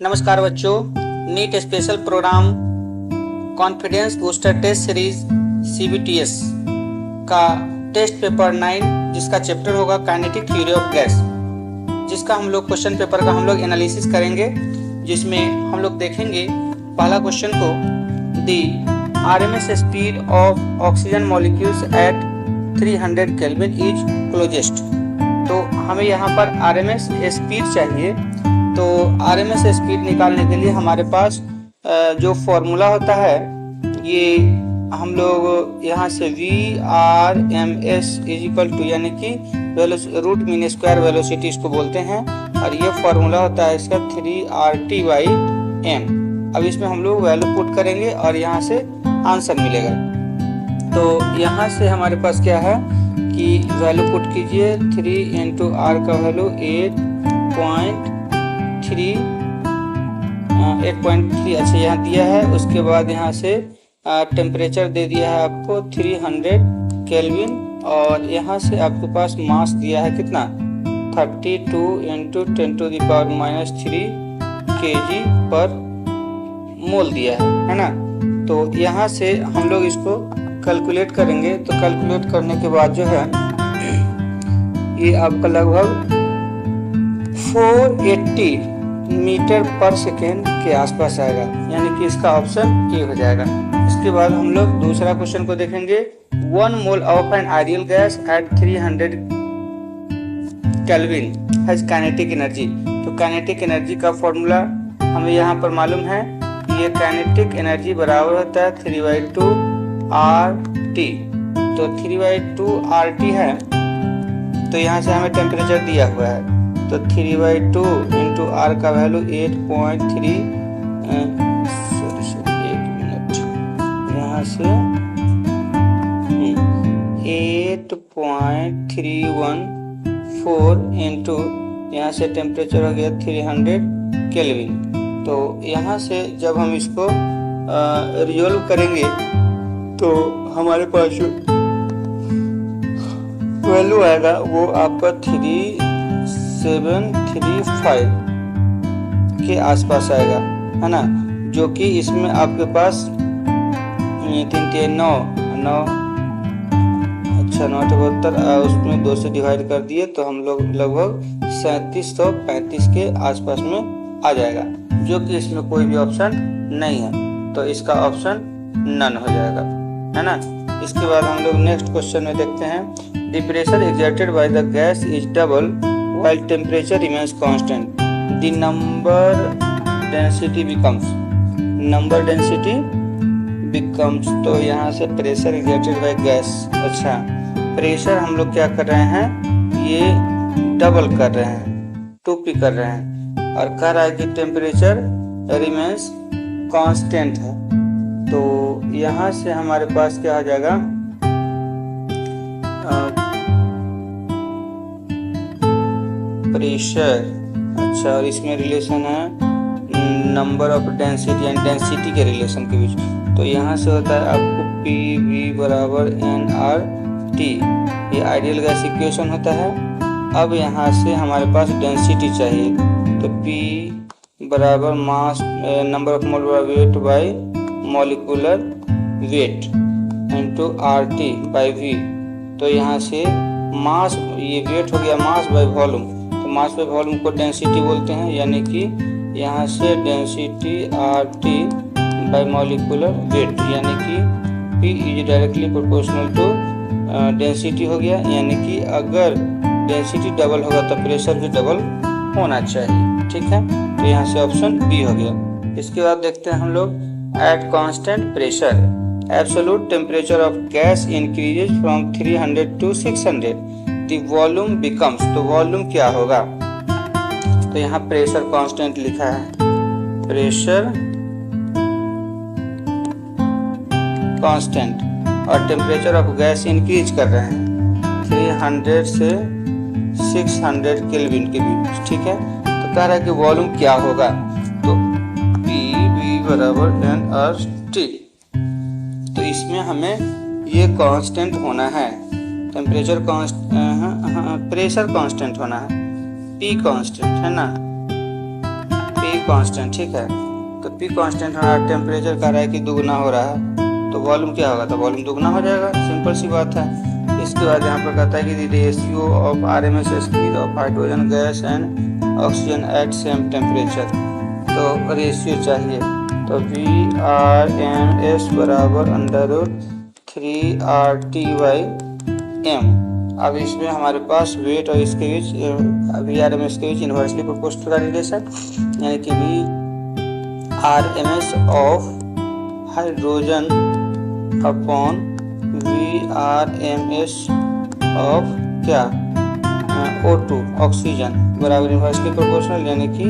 नमस्कार बच्चों, NEET special programme confidence booster test series CBTS का टेस्ट पेपर 9 जिसका चैप्टर होगा काइनेटिक थ्योरी ऑफ गैस, जिसका हम लोग क्वेश्चन पेपर का हम लोग एनालिसिस करेंगे, जिसमें हम लोग देखेंगे पहला क्वेश्चन को the RMS speed of oxygen molecules at 300 kelvin is closest. तो हमें यहाँ पर RMS स्पीड चाहिए। तो RMS स्पीड निकालने के लिए हमारे पास जो फॉर्मूला होता है ये हम लोग यहाँ से VRMS इज इक्वल टू यानी कि रूट मीन स्क्वायर वेलोसिटी इसको बोलते हैं, और ये फॉर्मूला होता है इसका 3RT/m। अब इसमें हम लोग वैल्यू पुट करेंगे और यहाँ से आंसर मिलेगा। तो यहाँ से हमारे पास क्या है कि वैल्यू पुट कीजिए 3 इंटू R का वैल्यू 8.3 अच्छा यहाँ दिया है। उसके बाद यहाँ से टेम्परेचर दे दिया है आपको 300 केल्विन, और यहाँ से आपके पास मास दिया है कितना 32 इंटू 10⁻³ kg पर मोल दिया है ना। तो यहाँ से हम लोग इसको कैलकुलेट करेंगे। तो कैलकुलेट करने के बाद जो है ये आपका लगभग 480 मीटर पर सेकेंड के आसपास आएगा, यानी कि इसका ऑप्शन ए हो जाएगा। इसके बाद हम लोग दूसरा क्वेश्चन को देखेंगे 1 mole of N ideal gas at 300 kelvin has kinetic energy. तो काइनेटिक एनर्जी का फॉर्मूला हमें यहाँ पर मालूम है कि ये काइनेटिक एनर्जी बराबर होता है 3/2 RT। तो 3/2 RT है, तो यहाँ से हमें टेम्परेचर दिया हुआ है। तो 3/2 इंटू R का वैल्यू 8.3 एक मिनट यहाँ से 8.314 इंटू यहाँ से टेम्परेचर हो गया 300 केल्विन। तो यहाँ से जब हम इसको रिजोल्व करेंगे तो हमारे पास जो वैल्यू आएगा वो आपका 3735 के आसपास आएगा, है ना। जो कि इसमें आपके पास 9 अच्छा 972 उसमें 2 से डिवाइड कर दिए तो हम लोग लगभग 3735 के आसपास में आ जाएगा, जो कि इसमें कोई भी ऑप्शन नहीं है। तो इसका ऑप्शन नन हो जाएगा, है ना। इसके बाद हम लोग नेक्स्ट क्वेश्चन में देखते हैं the pressure exerted by the gas is double while temperature remains constant, the number density becomes। तो यहाँ से प्रेशर exerted by gas, अच्छा प्रेशर हम लोग क्या कर रहे हैं, ये डबल कर रहे हैं, 2p कर रहे हैं, और कह रहा है कि टेम्परेचर रिमेन्स कांस्टेंट है। तो यहाँ से हमारे पास क्या आ जाएगा प्रेशर, अच्छा, और इसमें रिलेशन है number of density and density के रिलेशन के बीच। तो यहाँ से होता है आपको PV बराबर NRT, ये आइडियल गैस इक्वेशन होता है। अब यहाँ से हमारे पास डेंसिटी चाहिए, तो P बराबर mass number of mole weight by molecular weight into RT by V। तो यहाँ से मास, ये वेट हो गया मास बाय वॉल्यूम, तो मास बाय वॉल्यूम को डेंसिटी बोलते हैं, यानी कि यहाँ से density RT by molecular weight, यानी कि P is directly proportional to density हो गया। यानी कि अगर डेंसिटी डबल होगा तो प्रेशर भी डबल होना चाहिए, ठीक है। तो यहाँ से ऑप्शन बी हो गया। इसके बाद देखते हैं हम लोग at constant pressure absolute temperature of gas increases from 300 to 600, the volume becomes. तो वॉल्यूम क्या होगा, तो यहाँ प्रेशर कांस्टेंट लिखा है, प्रेशर कांस्टेंट, और टेम्परेचर ऑफ गैस इंक्रीज कर रहे हैं 300 से 600 केल्विन के बीच, ठीक है। तो कह रहा है कि वॉल्यूम क्या होगा, तो PV बराबर NRT। तो इसमें हमें ये कांस्टेंट होना है, टेम्परेचर प्रेशर कांस्टेंट होना है, P कांस्टेंट है ना, P कांस्टेंट, ठीक है। तो पी कांस्टेंट हमारा टेम्परेचर कह रहा है कि दुगना हो रहा है, तो वॉल्यूम क्या होगा, तो वॉल्यूम दुगना हो जाएगा, सिंपल सी बात है। इसके बाद यहाँ पर कहता है कि ratio of RMS speed of hydrogen gas and oxygen at same temperature, तो रेशियो चाहिए। तो VRMS बराबर √3RT/m। अब इसमें हमारे पास वेट और इसके बीच VRMS के बीच इन्वर्सली प्रोपोर्शनल का रिलेशन, यानी कि VRMS of hydrogen upon VRMS of क्या O2 ऑक्सीजन बराबर इन्वर्सली प्रोपोर्शनल, यानी कि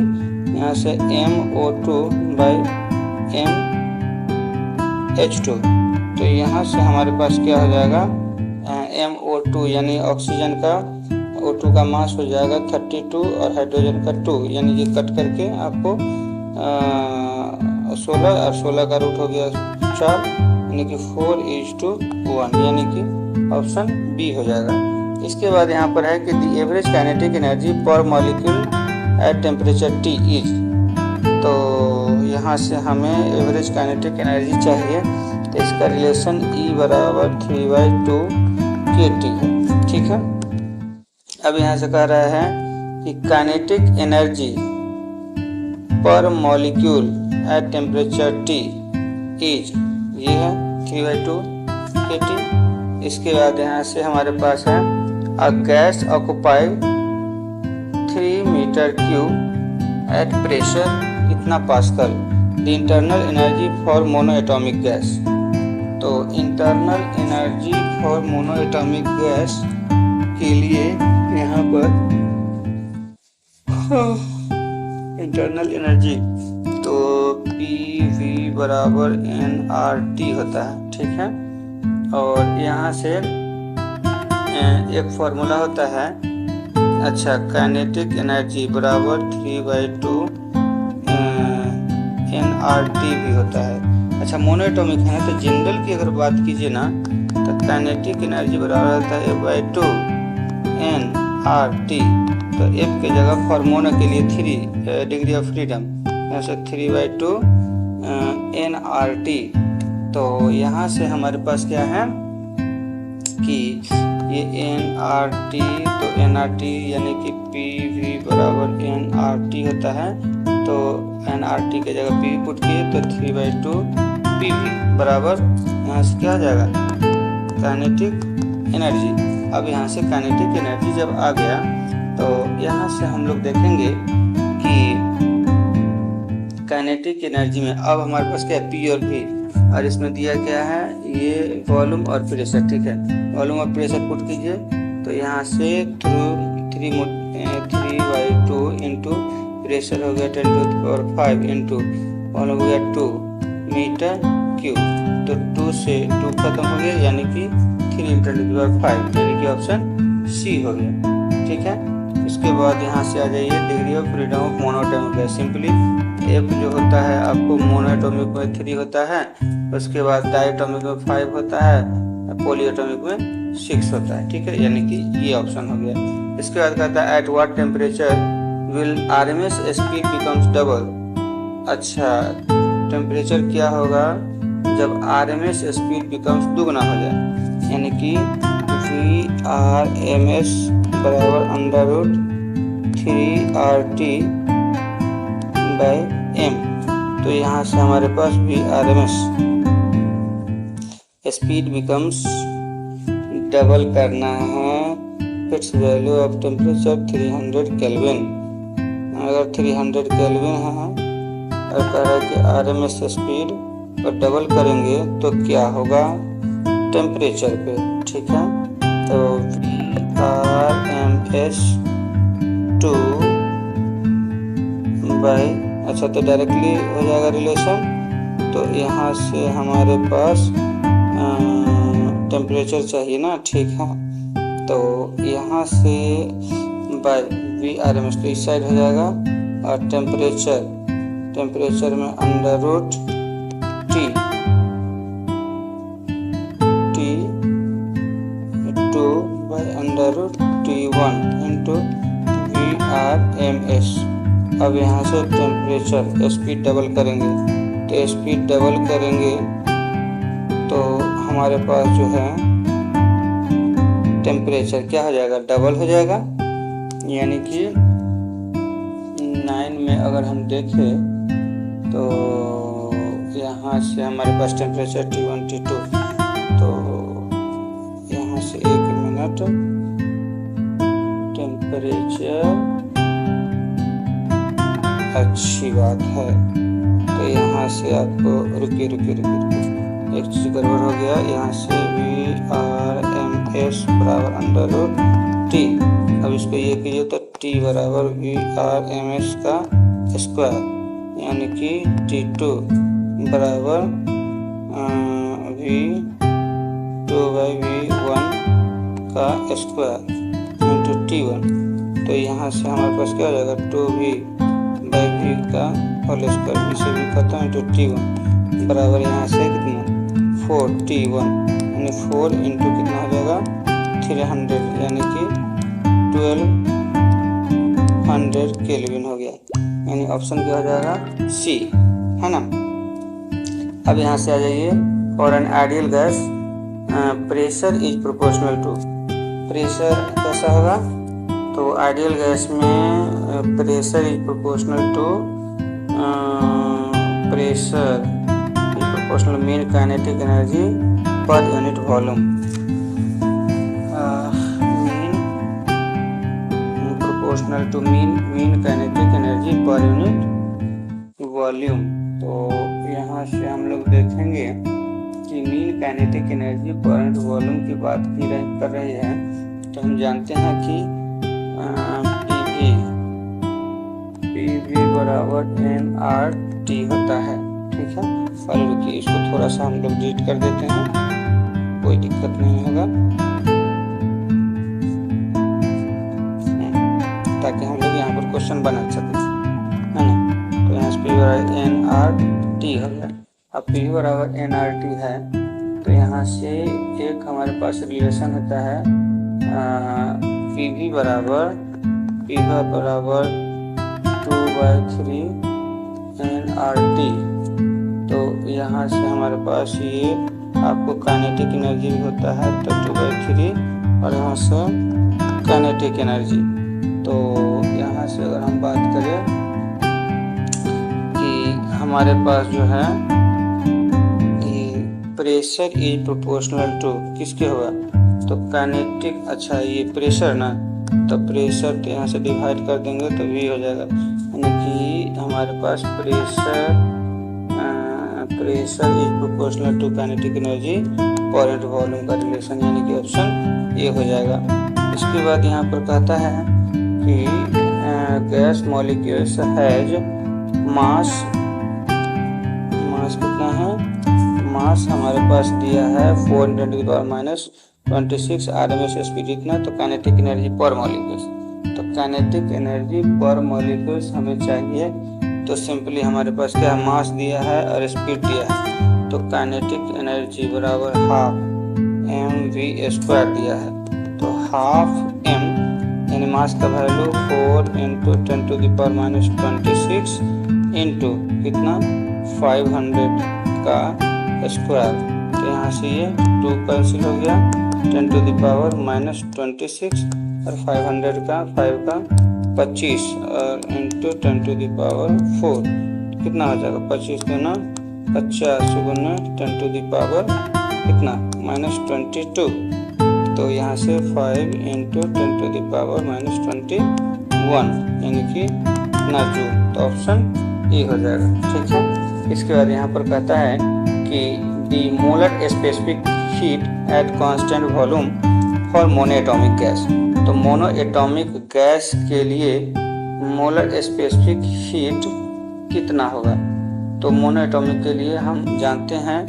यहाँ से MO2/mH2। तो यहाँ से हमारे पास क्या हो जाएगा, MO2 यानी ऑक्सीजन का O2 का मास हो जाएगा 32 और हाइड्रोजन का 2, यानी ये कट करके आपको 16 और 16 का रूट हो गया 4, यानी कि 4:1, यानी कि ऑप्शन बी हो जाएगा। इसके बाद यहाँ पर है कि द एवरेज काइनेटिक एनर्जी पर molecule at temperature T is, तो यहाँ से हमें एवरेज काइनेटिक एनर्जी चाहिए, तो इसका रिलेशन E बराबर 3/2 kT है, ठीक है। अब यहाँ से कह रहा है कि काइनेटिक एनर्जी पर molecule at temperature T is, ये है 3/2 kT। इसके बाद यहाँ से हमारे पास है a gas occupy 3 meter cube at pressure इतना pascal, the internal energy for monoatomic gas. तो internal energy for monoatomic gas के लिए यहाँ पर इंटरनल एनर्जी तो PV बराबर nRT होता है, ठीक है। और यहाँ से एक फॉर्मूला होता है, अच्छा, काइनेटिक एनर्जी बराबर 3/2 nRT भी होता है। अच्छा, मोनोएटॉमिक है ना, तो जनरल की अगर बात कीजिए ना, तो काइनेटिक एनर्जी बराबर होता है F/2 nRT। तो F के जगह फॉर्मूला के लिए 3 डिग्री ऑफ फ्रीडम, यहाँ से 3/2 nRT। तो यहाँ से हमारे पास क्या है कि ये nRT, तो nRT यानी कि PV बराबर nRT होता है, तो nRT के जगह PV पुट किए तो 3/2 PV बराबर यहाँ से क्या आ जाएगा, काइनेटिक एनर्जी। अब यहाँ से काइनेटिक एनर्जी जब आ गया, तो यहाँ से हम लोग देखेंगे कि काइनेटिक एनर्जी में अब हमारे पास क्या है, P और V, और इसमें दिया क्या है, ये वॉल्यूम और प्रेशर, ठीक है। वॉल्यूम और प्रेशर पुट कीजिए, तो यहाँ से 3/2 इंटू प्रेशर हो गया 10⁵ इंटू वॉल्यूम हो गया 2 मीटर क्यूब, तो 2 से 2 खत्म हो गया, यानी कि 3 × 10⁵, यानी कि ऑप्शन सी हो गया, ठीक है। इसके बाद यहाँ से आ जाइए degree of freedom of monoatomic gas. Simply F जो होता है आपको मोनोएटॉमिक में 3 होता है, उसके बाद डायटॉमिक में 5 होता है, पॉलीएटॉमिक में 6 होता है, ठीक है, यानी कि ये ऑप्शन हो गया। इसके बाद कहता है at what temperature will RMS speed becomes double. अच्छा, टेम्परेचर क्या होगा जब RMS स्पीड बिकम्स दुगना हो जाए, यानी कि VRMS बराबर √3RT/m। तो यहाँ से हमारे पास VRMS स्पीड बिकम्स डबल करना है, fix value of temperature 300 kelvin. अगर 300 केल्विन है और कह रहा है कि RMS स्पीड और डबल करेंगे तो क्या होगा टेम्परेचर पे, ठीक है। तो VRMS 2 बाई, अच्छा, तो डायरेक्टली हो जाएगा रिलेशन, तो यहाँ से हमारे पास टेम्परेचर चाहिए ना, ठीक है। तो यहाँ से बाई VRMS तो इस साइड हो जाएगा, और टेम्परेचर में √T2/√T1 इंटू VRMS, अब यहाँ से टेम्परेचर स्पीड डबल करेंगे, तो स्पीड डबल करेंगे तो हमारे पास जो है टेम्परेचर क्या हो जाएगा, डबल हो जाएगा। यानी कि 9 में अगर हम देखें तो यहाँ से हमारे पास टेम्परेचर T1 T2, तो यहाँ से 1 मिनट टेम्परेचर, अच्छी बात है। तो यहाँ से आपको रुकिए एक चीज गड़बड़ हो गया। यहाँ से VRMS बराबर √T, अब इसको ये कीजिए तो T बराबर VRMS का स्क्वायर, यानी कि T2 बराबर V2/V1 का स्क्वायर इंटू T1। तो यहाँ से हमारे पास क्या हो जाएगा, 2V/V का होल स्क्वायर, इसे भी खत्म इंटू T1 बराबर यहाँ से कितना 4T1, यानी 4 इंटू कितना हो जाएगा 300, यानी कि 1200 केल्विन हो गया। यानी ऑप्शन क्या हो जाएगा सी, है ना। अब यहाँ से आ जाइए, for an ideal gas pressure is proportional to, pressure कैसा होगा, तो आइडियल गैस में pressure is proportional to pressure is proportional mean kinetic energy per unit volume, mean proportional to mean kinetic energy per unit volume. तो यहाँ से हम लोग देखेंगे कि mean kinetic energy per unit volume की बात कर रही है, तो हम जानते हैं कि PV बराबर nRT होता है, ठीक है। और रुकिए इसको थोड़ा सा हम लोग डिलीट कर देते हैं, कोई दिक्कत नहीं होगा, ताकि हम लोग यहाँ पर क्वेश्चन बना सकें, है ना। तो यहाँ से PV बराबर nRT हो गया। अब PV बराबर nRT है, तो यहाँ से एक हमारे पास रिलेशन होता है PV बराबर 2/3 nRT। तो यहाँ से हमारे पास ये आपको काइनेटिक एनर्जी भी होता है, तो 2/3 और यहाँ से काइनेटिक एनर्जी। तो यहाँ से अगर हम बात करें कि हमारे पास जो है ये प्रेशर इज प्रोपोर्शनल टू किसके होगा, तो काइनेटिक, अच्छा ये प्रेशर ना, तो प्रेशर तो यहाँ से डिवाइड कर देंगे तो V हो जाएगा, यानी कि हमारे पास pressure is proportional to kinetic energy per unit volume का रिलेशन, यानी कि ऑप्शन ए हो जाएगा। इसके बाद यहाँ पर कहता है कि गैस मॉलिक्यूल्स हैज मास कितना है, मास हमारे पास दिया है 4×10⁻26 RMS स्पीड इतना, तो काइनेटिक एनर्जी पर मॉलिक्यूल्स, तो काइनेटिक एनर्जी पर मॉलिक्यूल्स हमें चाहिए, तो सिंपली हमारे पास क्या मास दिया है और स्पीड दिया है, तो काइनेटिक एनर्जी बराबर ½ mv² दिया है, तो ½ m यानी मास का वैल्यू 4 × 10⁻26 इंटू कितना 500 का स्क्वायर, तो यहाँ से ये 2 कैंसिल हो गया, 10⁻26 और 500 का 5 का 25 और इंटू 10⁴ कितना हो जाएगा, 25 गुना 50 गुना 10⁻कितना -22, तो यहाँ से 5 × 10⁻21 यानी कि कितना जूल, तो ऑप्शन ए हो जाएगा, ठीक है। इसके बाद यहाँ पर कहता है कि दी molar specific heat at constant volume for monoatomic gas, तो मोनो एटॉमिक गैस के लिए मोलर स्पेसिफिक हीट कितना होगा, तो मोनो एटॉमिक के लिए हम जानते हैं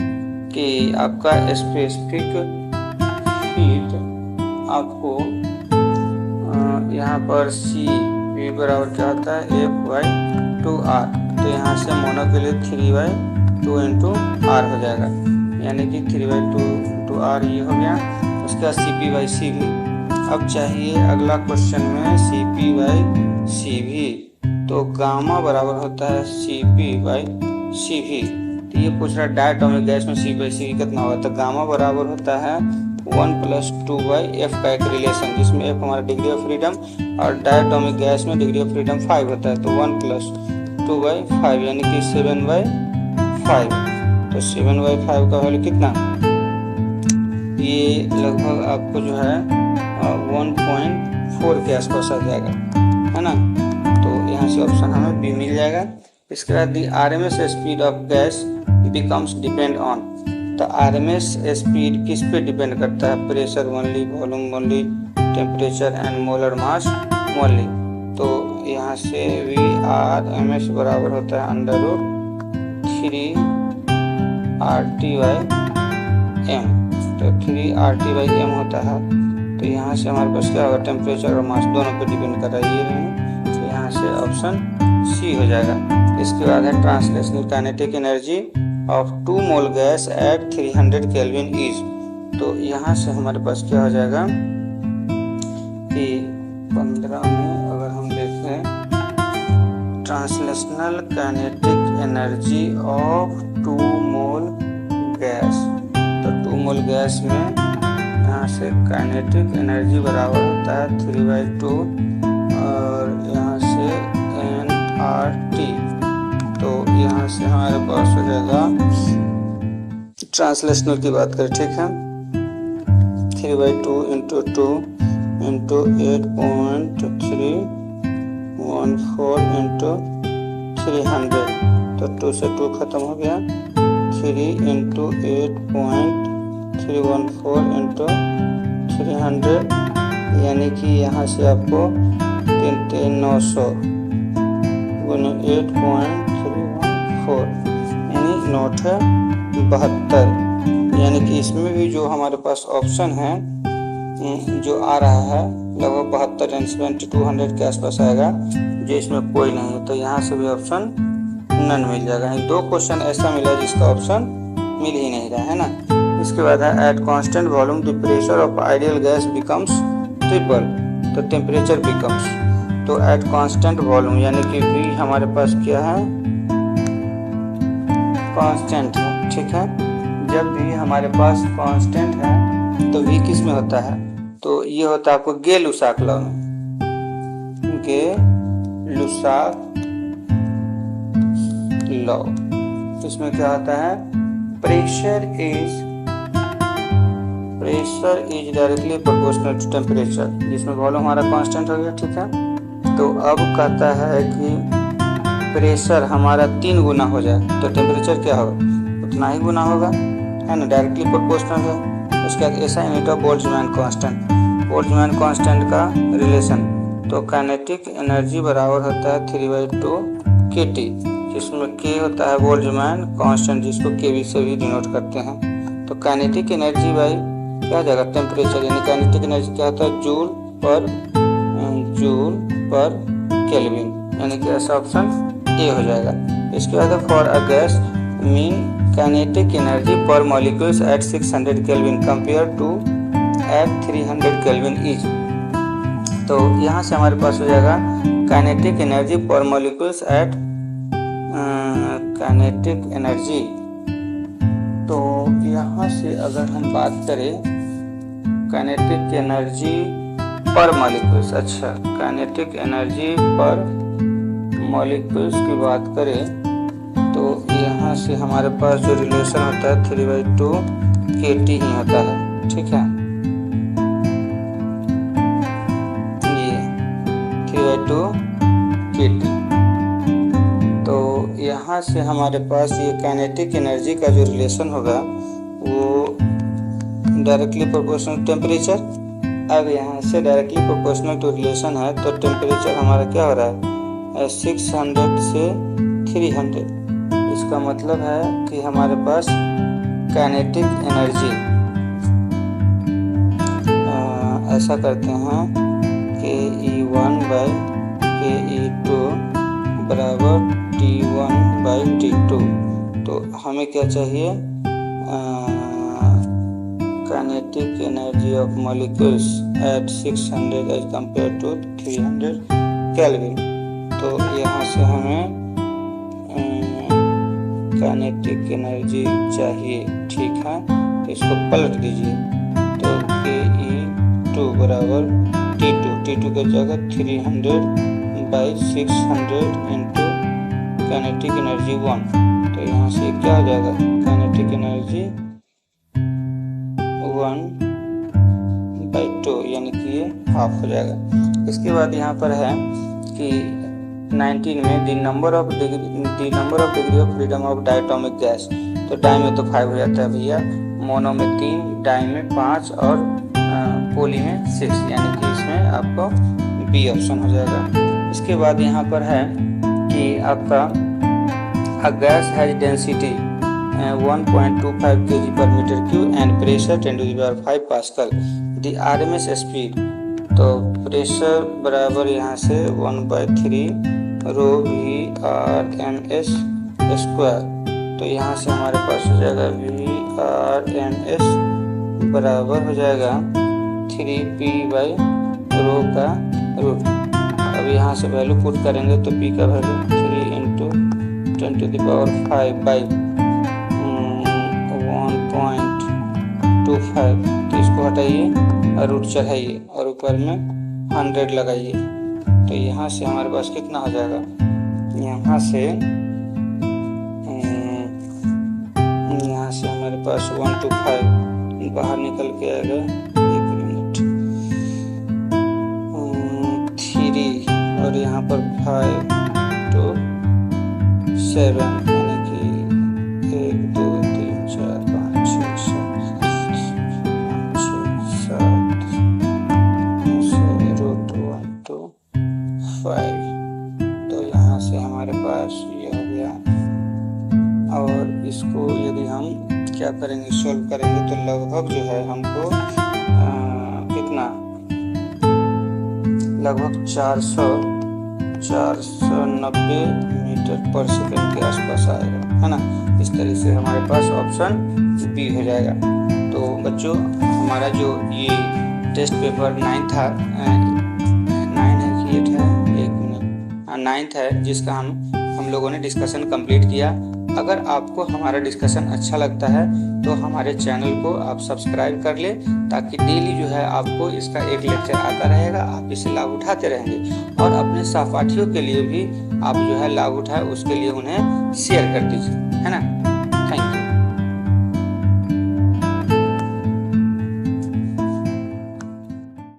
कि आपका स्पेसिफिक हीट आपको यहाँ पर CV बराबर क्या होता है F/2R, तो यहाँ से मोनो के लिए 3/2 × R हो जाएगा, यानी कि 3/2 R ये हो गया। उसके बाद CP/CV। अब चाहिए अगला क्वेश्चन में CP/CV, तो गामा बराबर होता है Cp/Cv। तो ये पूछ रहा है डायटोमिक गैस में Cp/Cv कितना होगा, तो गामा बराबर होता है 1+2/F का एक रिलेशन, जिसमें F हमारा डिग्री ऑफ फ्रीडम और डायटोमिक गैस में डिग्री ऑफ फ्रीडम 5 होता है। तो 1+2/5 यानी कि 7/5। तो 7/5 का वैल्यू कितना, ये लगभग आपको जो है 1.4 के आसपास आ जाएगा, है ना। तो यहाँ से ऑप्शन हमें बी मिल जाएगा। इसके बाद दी RMS speed of gas becomes depend on. तो RMS स्पीड किस पे डिपेंड करता है, pressure only, volume only, temperature and molar mass only. तो यहाँ से VRMS बराबर होता है √3RT/m। तो 3RT/m होता है। तो यहाँ से हमारे पास क्या होगा, टेम्परेचर और मास दोनों पे डिपेंड कर रहा है ये। तो यहाँ से ऑप्शन सी हो जाएगा। इसके बाद है translational kinetic energy of 2 mole gas at 300 kelvin is. तो यहाँ से हमारे पास क्या हो जाएगा कि 15 में अगर हम देखें translational kinetic energy of 2 mole gas, तो 2 मोल गैस में यहाँ से काइनेटिक एनर्जी बराबर होता है 3/2 और यहाँ से nRT। तो यहाँ से हमारे पास हो जाएगा, ट्रांसलेशनल की बात करें, ठीक है, 3/2 × 2 × 8.314 × 300। तो 2 से 2 खत्म हो गया, 3 × 8.314 × 300 यानी कि यहाँ से आपको 900 गुना 8.314 यानी 972। यानी कि इसमें भी जो हमारे पास ऑप्शन है जो आ रहा है लगभग 72 यानी 7200 के आसपास आएगा, जो इसमें कोई नहीं है। तो यहाँ से भी ऑप्शन नन मिल जाएगा। 2 क्वेश्चन ऐसा मिला जिसका ऑप्शन मिल ही नहीं रहा है ना। इसके बाद है at constant volume the pressure of ideal gas becomes triple. तो टेम्परेचर बिकम्स, तो एट कांस्टेंट वॉल्यूम यानी कि V हमारे पास क्या है, कांस्टेंट है, ठीक है। जब भी हमारे पास कांस्टेंट है तो V किस में होता है, तो ये होता है आपको गे-लुसाक लॉ में, गे-लुसाक लॉ। इसमें क्या होता है, pressure is directly proportional to temperature, जिसमें वॉल्यूम हमारा कांस्टेंट हो गया, ठीक है। तो अब कहता है कि प्रेशर हमारा 3 गुना हो जाए तो टेम्परेचर क्या होगा, उतना ही गुना होगा, है ना, डायरेक्टली प्रोपोर्शनल है। उसके बाद ऐसा unit of Boltzmann constant, Boltzmann constant का रिलेशन। तो काइनेटिक एनर्जी बराबर होता है 3/2 kT, जिसमें K होता है बोल्ट्जमैन कांस्टेंट, जिसको kV से भी डिनोट करते हैं। तो काइनेटिक एनर्जी बाई क्या जाएगा, टेम्परेचर, यानी काइनेटिक एनर्जी क्या होता है, जूल पर केल्विन, यानी कि ऐसा ऑप्शन ए हो जाएगा। इसके बाद for a gas mean kinetic energy per molecules at 600 kelvin compare to at 300 kelvin is. तो यहाँ से हमारे पास हो जाएगा kinetic energy per molecules at kinetic energy. तो यहाँ से अगर हम बात करें काइनेटिक एनर्जी पर मॉलिक्यूल्स, अच्छा काइनेटिक एनर्जी पर मॉलिक्यूल्स की बात करें तो यहाँ से हमारे पास जो रिलेशन होता है 3/2 kT ही होता है, ठीक है। ये 3/2 kT। तो यहाँ से हमारे पास ये काइनेटिक एनर्जी का जो रिलेशन होगा वो डायरेक्टली प्रोपोर्शनल टेम्परेचर। अब यहाँ से डायरेक्टली प्रोपोर्शनल टू रिलेशन है, तो टेम्परेचर हमारा क्या हो रहा है 600 से 300। इसका मतलब है कि हमारे पास काइनेटिक एनर्जी ऐसा करते हैं KE1/KE2 बराबर T1/T2। तो हमें क्या चाहिए, kinetic energy of molecules at 600 as compared to 300 kelvin. तो तो यहाँ से हमें काइनेटिक एनर्जी चाहिए, ठीक है। तो इसको पलट दीजिए, तो KE2 बराबर T2 की जगह 300/600 इंटू काइनेटिक एनर्जी 1। तो यहाँ से क्या हो जाएगा, काइनेटिक एनर्जी 1/2 यानी कि ये हाफ हो जाएगा। इसके बाद यहाँ पर है कि 19 में the number of degree of freedom of diatomic gas. तो डाई में तो 5 हो जाता है भैया, मोनो में 3, डाई में 5 और पोली में 6, यानी कि इसमें आपको बी ऑप्शन हो जाएगा। इसके बाद यहाँ पर है कि आपका a gas has density 1.25 kg/m³ and pressure 10⁵ pascal. The RMS speed, तो प्रेशर बराबर यहाँ से 1/3 रो VRMS स्क्वायर। तो यहाँ से हमारे पास हो जाएगा VRMS बराबर हो जाएगा 3p/रो का रूट। अब यहाँ से वैल्यू पुट करेंगे तो p का वैल्यू 3 × 10⁵ 1.25। तो इसको हटाइए और रूट चढ़ाइए और ऊपर में 100 लगाइए। तो यहाँ से हमारे पास कितना हो जाएगा, यहाँ से हमारे पास 125 बाहर निकल के आएगा, 1 मिनट, 3 और यहाँ पर 5 to 7 यानी कि 1 2 3 4 5 6 7 रूट 1 to 5। तो यहाँ से हमारे पास ये हो गया। और इसको यदि हम क्या करेंगे, सॉल्व करेंगे तो लगभग जो है हमको कितना, लगभग 490 मीटर/सेकंड के आसपास आएगा, है ना। इस तरह से हमारे पास ऑप्शन बी हो जाएगा। तो बच्चों हमारा जो ये टेस्ट पेपर 9 था, 9 है कि 8 है, 1 मिनट, 9th है, जिसका हम लोगों ने डिस्कशन कंप्लीट किया। अगर आपको हमारा डिस्कशन अच्छा लगता है तो हमारे चैनल को आप सब्सक्राइब कर ले, ताकि डेली जो है आपको इसका एक लेक्चर आता रहेगा, आप इसे लाभ उठाते रहेंगे। और अपने सहपाठियों के लिए भी आप जो है लाभ उठाए, उसके लिए उन्हें शेयर कर दीजिए, है ना।